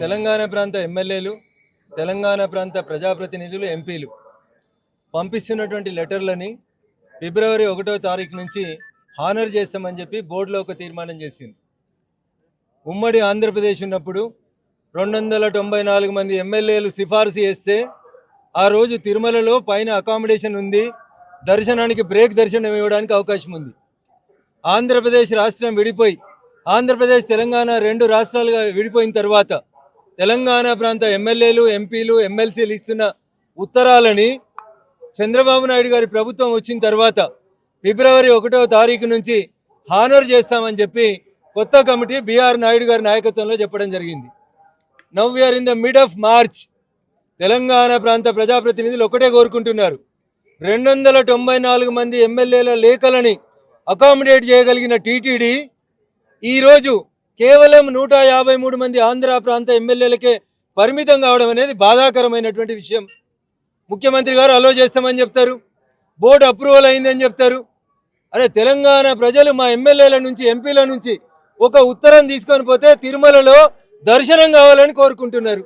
తెలంగాణ ప్రాంత ఎమ్మెల్యేలు, తెలంగాణ ప్రాంత ప్రజాప్రతినిధులు, ఎంపీలు పంపిస్తున్నటువంటి లెటర్లని ఫిబ్రవరి 1వ తారీఖు నుంచి హానర్ చేస్తామని చెప్పి బోర్డులో ఒక తీర్మానం చేసింది. ఉమ్మడి ఆంధ్రప్రదేశ్ ఉన్నప్పుడు 294 మంది ఎమ్మెల్యేలు సిఫార్సు చేస్తే ఆ రోజు తిరుమలలో పైన అకామిడేషన్ ఉంది, దర్శనానికి బ్రేక్ దర్శనం ఇవ్వడానికి అవకాశం ఉంది. ఆంధ్రప్రదేశ్ రాష్ట్రం విడిపోయి ఆంధ్రప్రదేశ్ తెలంగాణ 2 రాష్ట్రాలుగా విడిపోయిన తర్వాత తెలంగాణ ప్రాంత ఎమ్మెల్యేలు, ఎంపీలు, ఎమ్మెల్సీలు ఇస్తున్న ఉత్తరాలని చంద్రబాబు నాయుడు గారి ప్రభుత్వం వచ్చిన తర్వాత ఫిబ్రవరి 1వ తారీఖు నుంచి హానర్ చేస్తామని చెప్పి కొత్త కమిటీ బిఆర్ నాయుడు గారి నాయకత్వంలో చెప్పడం జరిగింది. Now we are in the mid of March. Telangana ప్రాంత ప్రజాప్రతినిధులు ఒకటే కోరుకుంటున్నారు, 294 మంది ఎమ్మెల్యేల లేఖలని అకామిడేట్ చేయగలిగిన టీటీడీ ఈరోజు కేవలం 153 మంది ఆంధ్ర ప్రాంత ఎమ్మెల్యేలకే పరిమితం కావడం అనేది బాధాకరమైనటువంటి విషయం. ముఖ్యమంత్రి గారు అలో చేస్తామని చెప్తారు, బోర్డు అప్రూవల్ అయిందని చెప్తారు. అరే, తెలంగాణ ప్రజలు మా ఎమ్మెల్యేల నుంచి, ఎంపీల నుంచి ఒక ఉత్తరం తీసుకొని పోతే తిరుమలలో దర్శనం కావాలని కోరుకుంటున్నారు.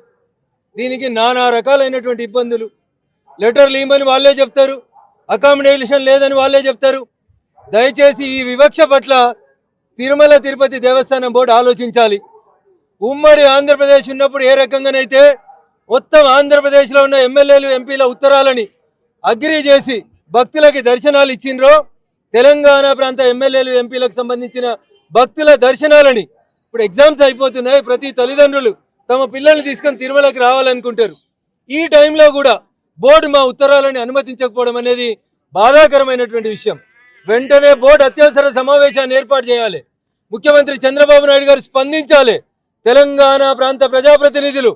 దీనికి నానా రకాలైనటువంటి ఇబ్బందులు. లెటర్లు ఇవ్వమని వాళ్ళే చెప్తారు, అకామిడేషన్ లేదని వాళ్ళే చెప్తారు. దయచేసి ఈ వివక్ష పట్ల తిరుమల తిరుపతి దేవస్థానం బోర్డు ఆలోచించాలి. ఉమ్మడి ఆంధ్రప్రదేశ్ ఉన్నప్పుడు ఏ రకంగానైతే మొత్తం ఆంధ్రప్రదేశ్లో ఉన్న ఎమ్మెల్యేలు, ఎంపీల ఉత్తరాలని అగ్రీ చేసి భక్తులకి దర్శనాలు ఇచ్చిండ్రో, తెలంగాణ ప్రాంత ఎమ్మెల్యేలు, ఎంపీలకు సంబంధించిన భక్తుల దర్శనాలని ఇప్పుడు ఎగ్జామ్స్ అయిపోతున్నాయి. ప్రతి తల్లిదండ్రులు తమ పిల్లల్ని తీసుకొని తిరుమలకి రావాలనుకుంటారు. ఈ టైంలో కూడా బోర్డు మా ఉత్తరాలని అనుమతించకపోవడం అనేది బాధాకరమైనటువంటి విషయం. వెంటనే బోర్డు అత్యవసర సమావేశాన్ని ఏర్పాటు చేయాలి. ముఖ్యమంత్రి చంద్రబాబు నాయుడు గారు స్పందించాలి. తెలంగాణ ప్రాంత ప్రజాప్రతినిధులు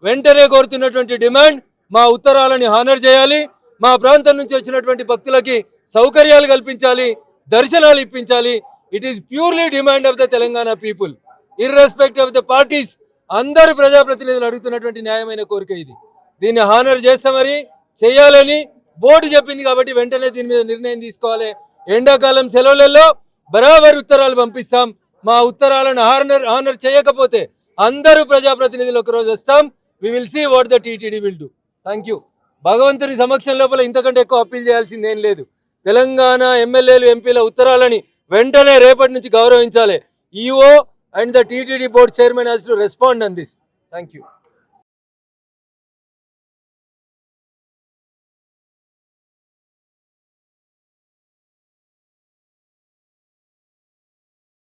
వెంటనే కోరుతున్నటువంటి డిమాండ్, మా ఉత్తరాలని హానర్ చేయాలి, మా ప్రాంతం నుంచి వచ్చినటువంటి భక్తులకి సౌకర్యాలు కల్పించాలి, దర్శనాలు ఇప్పించాలి. It is purely demand of the Telangana people, irrespective of the parties. అందరు ప్రజాప్రతినిధులు అడుగుతున్నటువంటి న్యాయమైన కోరిక ఇది. దీన్ని హానర్ చేస్తే మరి చేయాలని బోర్డు చెప్పింది కాబట్టి వెంటనే దీని మీద నిర్ణయం తీసుకోవాలి. ఎండాకాలం సెలవులలో బరాబర్ ఉత్తరాలు పంపిస్తాం. మా ఉత్తరాలను హానర్ చేయకపోతే అందరూ ప్రజాప్రతినిధులు ఒకరోజు వస్తాం. We will see what the TTD will do. Thank you. భగవంతుని సమక్షం లోపల ఇంతకంటే ఎక్కువ అప్పీల్ చేయాల్సింది ఏం లేదు. తెలంగాణ ఎమ్మెల్యేలు, ఎంపీల ఉత్తరాలని వెంటనే రేపటి నుంచి గౌరవించాలి. EO and the TTD board chairman has to respond on this. Thank you.